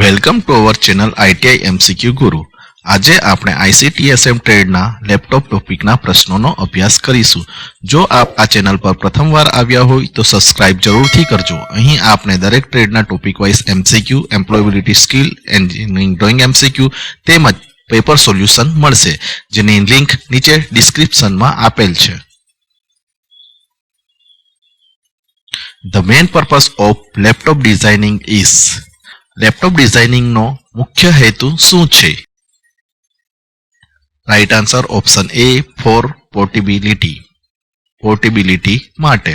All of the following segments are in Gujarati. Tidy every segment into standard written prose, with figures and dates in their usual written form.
Welcome to our channel ITI MCQ ગુરુ। આજે આપણે ICTSM ટ્રેડના લેપટોપ ટોપિકના પ્રશ્નોનો અભ્યાસ કરીશું। જો આપ આ ચેનલ પર પ્રથમવાર આવ્યા હોય તો સબસ્ક્રાઇબ જરૂરથી કરજો। અહીં આપણે દરેક ટ્રેડના topic wise MCQ, employability skill, engineering drawing MCQ તેમજ પેપર સોલ્યુશન મળશે, જેની લિંક નીચે ડિસ્ક્રિપ્શનમાં આપેલ છે। The main purpose of laptop designing is laptop designing નો મુખ્ય હેતુ શું છે? Right answer option A for portability માટે।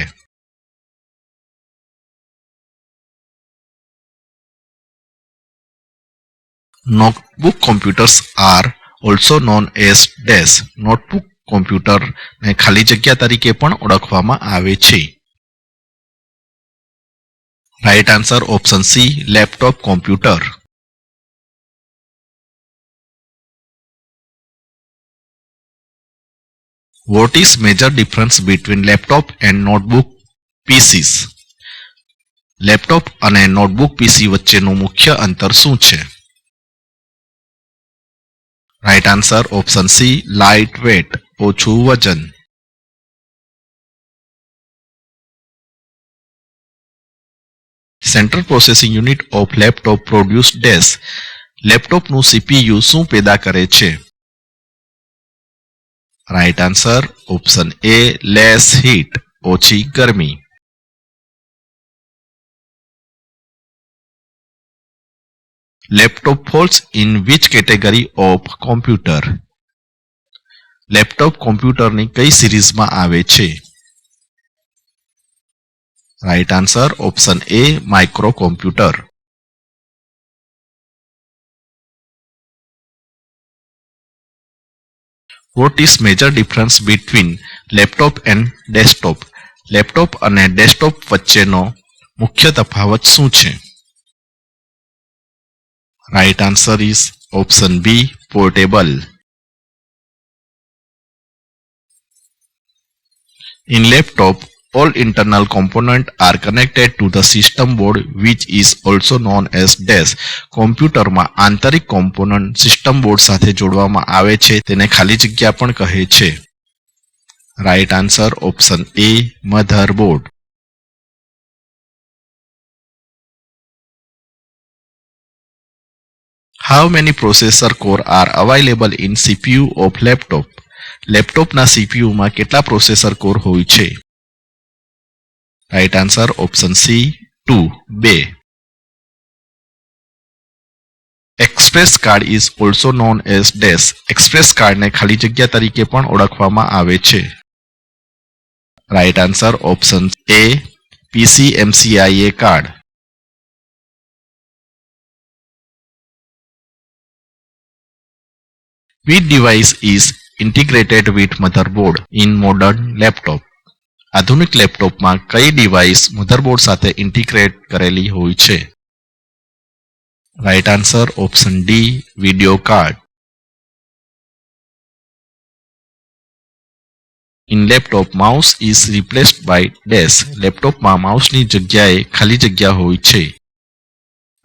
Notebook computers are also known as dash. Notebook computer ને ખાલી જગ્યા તરીકે પણ ઓળખવામાં આવે છે। Right answer option C laptop computer. What is major difference between laptop and notebook PCs? Laptop અને નોટબુક પીસી વચ્ચેનું મુખ્ય અંતર શું છે? Right answer option C light weight, ઓછું વજન। Central processing unit of laptop produce dash. લેપટોપનું CPU શું પેદા કરે છે? Right answer option A less heat, ઓછી ગરમી। Laptop falls in which category of computer? Laptop કોમ્પ્યુટરની કઈ સિરીઝમાં આવે છે? Right answer option A micro computer. What is major difference between laptop and desktop? Laptop અને ડેસ્કટોપ વચ્ચેનો મુખ્ય તફાવત શું છે? Right answer is option B portable. In laptop, all internal components are connected to the system board, which is also known as dash। કોમ્પ્યુટરમાં આંતરિક કોમ્પોનન્ટ સિસ્ટમ બોર્ડ સાથે જોડવામાં આવે છે, તેને ખાલી જગ્યા પણ કહે છે। Right answer option A motherboard. How many processor core are available in CPU of laptop? લેપટોપના CPU માં કેટલા પ્રોસેસર કોર હોય છે? Right answer option C 2, 2। Express card is also known as dash. Express કાર્ડને ખાલી જગ્યા તરીકે પણ ઓળખવામાં આવે છે। Right answer option A PCMCIA card. Which device is integrated with motherboard in modern laptop? આધુનિક લેપટોપમાં કઈ ડિવાઇસ મધરબોર્ડ સાથે ઇન્ટિગ્રેટ કરેલી હોય છે? Right answer option D video card. In laptop mouse is replaced by dash. લેપટોપમાં માઉસની જગ્યાએ ખાલી જગ્યા હોય છે।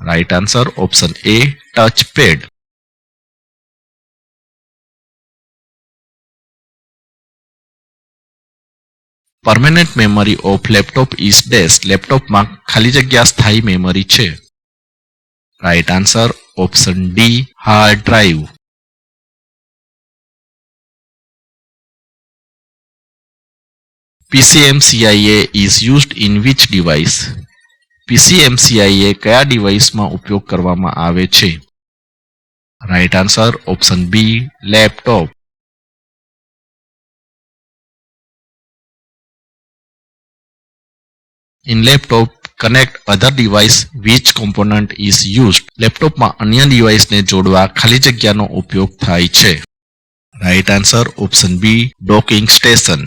Right answer option A touch pad. Permanent memory of laptop is dash. લેપટોપમાં ખાલી જગ્યા સ્થાયી મેમરી છે। Right answer option D hard drive. PCMCIA is used in which device? PCMCIA કયા ડિવાઇસમાં ઉપયોગ કરવામાં આવે છે? Right answer option B laptop. In laptop, connect other device which component is used? લેપટોપમાં અન્ય ડિવાઇસને જોડવા ખાલી જગ્યાનો ઉપયોગ થાય છે। Right answer option B docking station.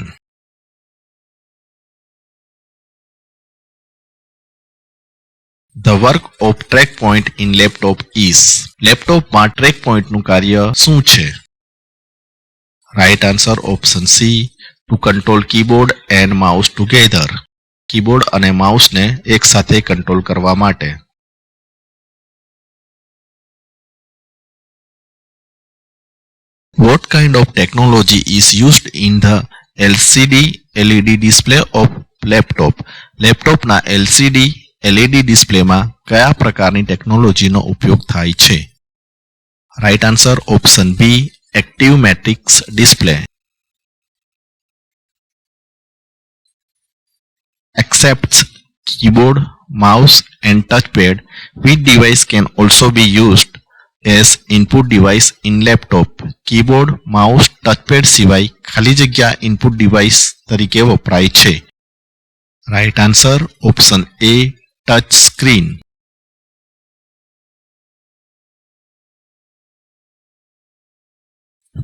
The work of track point in laptop is? લેપટોપમાં ટ્રેક પોઈન્ટનું કાર્ય શું છે? Right answer option C to control keyboard and mouse together. Keyboard અને માઉસને એક સાથે કંટ્રોલ કરવા માટે। What kind of technology is used in the LCD LED display of laptop? Laptop ના LCD LED display માં કયા પ્રકારની ટેકનોલોજીનો ઉપયોગ થાય છે? Right answer option B, active matrix display. Accepts keyboard, mouse and touchpad. Which device can also be used as input device in laptop? Keyboard, mouse, touchpad સિવાય ખાલી જગ્યા ઇનપુટ ડિવાઇસ તરીકે વપરાય છે. Right answer option A, touch screen.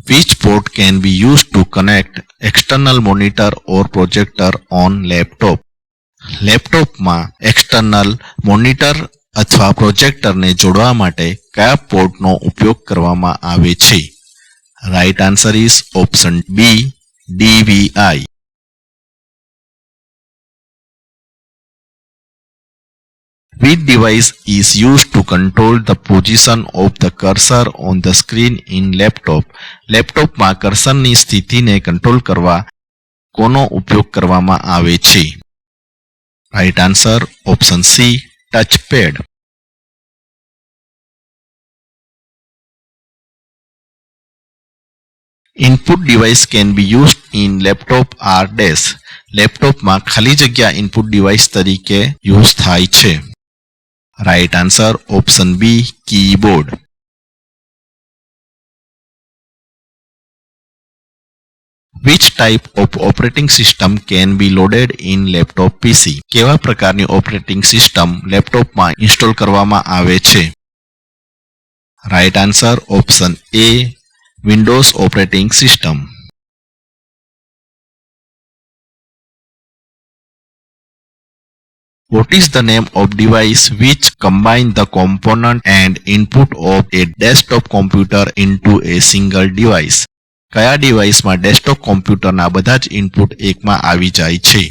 Which port can be used to connect external monitor or projector on laptop? લેપટોપમાં એક્સટર્નલ મોનિટર અથવા પ્રોજેક્ટરને જોડવા માટે કયા પોર્ટનો ઉપયોગ કરવામાં આવે છે? Right answer is option B, DVI. Which device is used to control the position of the cursor on the screen in laptop? લેપટોપમાં કર્સરની સ્થિતિને કંટ્રોલ કરવા કોનો ઉપયોગ કરવામાં આવે છે? Right answer option C, touchpad. Input device can be used in laptop are dash. લેપટોપમાં ખાલી જગ્યા ઇનપુટ ડિવાઇસ તરીકે યુઝ થાય છે. Right answer option B, keyboard. Which type of operating system can be loaded in laptop PC? કેવા પ્રકારની ઓપરેટિંગ સિસ્ટમ લેપટોપમાં ઇન્સ્ટોલ કરવામાં આવે છે? Right answer option A, Windows operating system. What is the name of device which combine the component and input of a desktop computer into a single device? કયા ડિવાઇસમાં ડેસ્કટોપ કોમ્પ્યુટરના બધા જ ઇનપુટ એકમાં આવી જાય છે?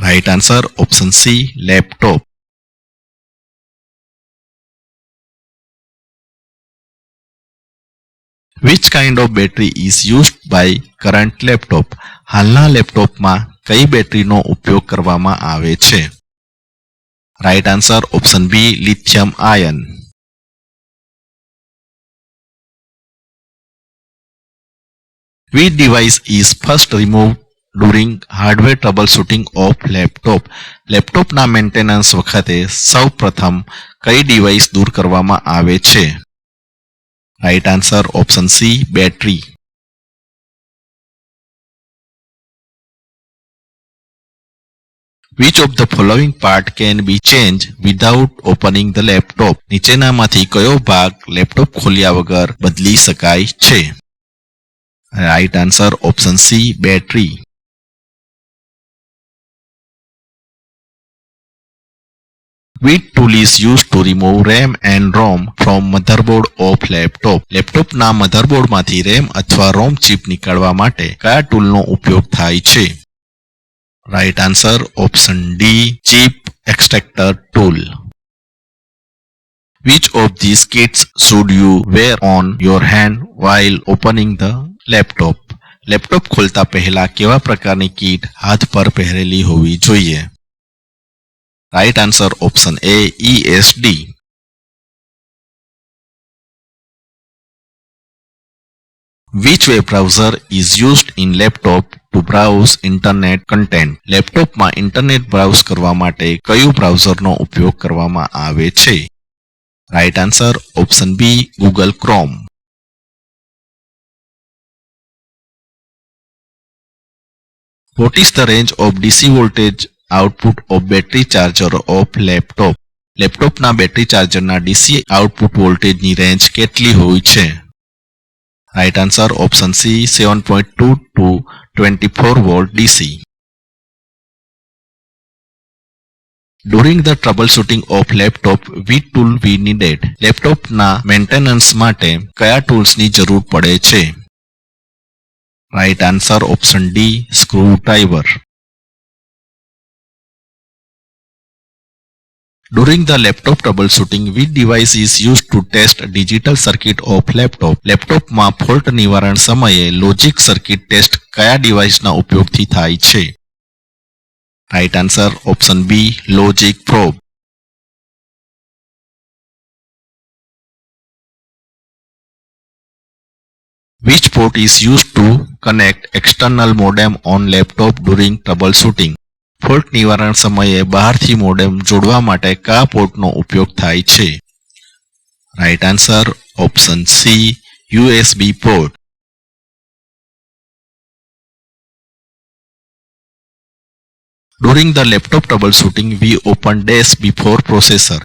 Right answer option C, laptop. Which kind of battery is used by current laptop? હાલના લેપટોપમાં કઈ બેટરીનો ઉપયોગ કરવામાં આવે છે? Right answer option B, lithium ion. Which device is first removed during hardware troubleshooting of laptop? લેપટોપના મેન્ટેનન્સ વખતે સૌ પ્રથમ કઈ ડિવાઇસ દૂર કરવામાં આવે છે? Right answer option C, battery. Which of the following part can be changed without opening the laptop? નીચેનામાંથી કયો ભાગ લેપટોપ ખોલ્યા વગર બદલી શકાય છે? Right answer option C, battery. Which tool is used to remove RAM and ROM from motherboard of laptop? લેપટોપના મધરબોર્ડમાંથી RAM અથવા ROM ચિપ નીકાળવા માટે કયા ટૂલનો ઉપયોગ થાય છે? Right answer option D, chip extractor tool. Which of these kits should you wear on your hand while opening the laptop? Laptop ખોલતા પહેલા કેવા પ્રકારની કીટ હાથ પર પહેરેલી હોવી જોઈએ? Right answer option A, ESD. Which web browser is used in laptop to browse internet content? લેપટોપમાં ઇન્ટરનેટ બ્રાઉઝ કરવા માટે કયું બ્રાઉઝરનો ઉપયોગ કરવામાં આવે છે? Right answer option B, Google Chrome. What is the range of DC voltage output of battery charger of laptop? લેપટોપના બેટરી ચાર્જરના DC આઉટપુટ વોલ્ટેજની રેન્જ કેટલી હોય છે? Right answer option C, 7.2 to 24 volt DC. During the troubleshooting of laptop, which tool we needed? લેપટોપના મેન્ટેનન્સ માટે કયા ટૂલ્સની જરૂર પડે છે? Right answer option D, screw driver. During the laptop troubleshooting, which device is used to test digital circuit of laptop? Laptop માં ફોલ્ટ નિવારણ સમયે લોજિક સર્કિટ ટેસ્ટ કયા ડિવાઇસના ઉપયોગથી થાય છે? Right answer option B, logic probe. Which port is used to connect external modem on laptop during troubleshooting? Fault નિવારણ સમયે બહારથી મોડેમ જોડવા માટે કયા પોર્ટનો ઉપયોગ થાય છે? Right answer option C, USB port. During the laptop troubleshooting, we open dash before processor.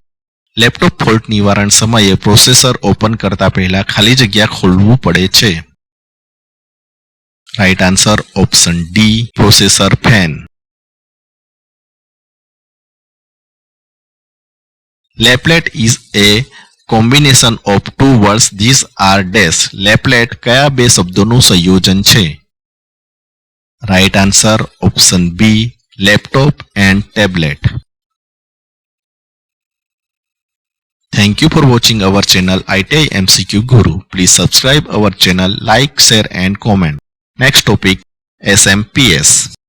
Laptop fault નિવારણ સમયે પ્રોસેસર ઓપન કરતા પહેલા ખાલી જગ્યા ખોલવું પડે છે. Right answer option D, processor fan. Laplet is a combination of two words. These are dash. Laplet કયા બે શબ્દોનું સંયોજન છે? Right answer option B, laptop and tablet. Thank you for watching our channel ITI MCQ Guru. Please subscribe our channel, like, share and comment. Next topic, SMPS.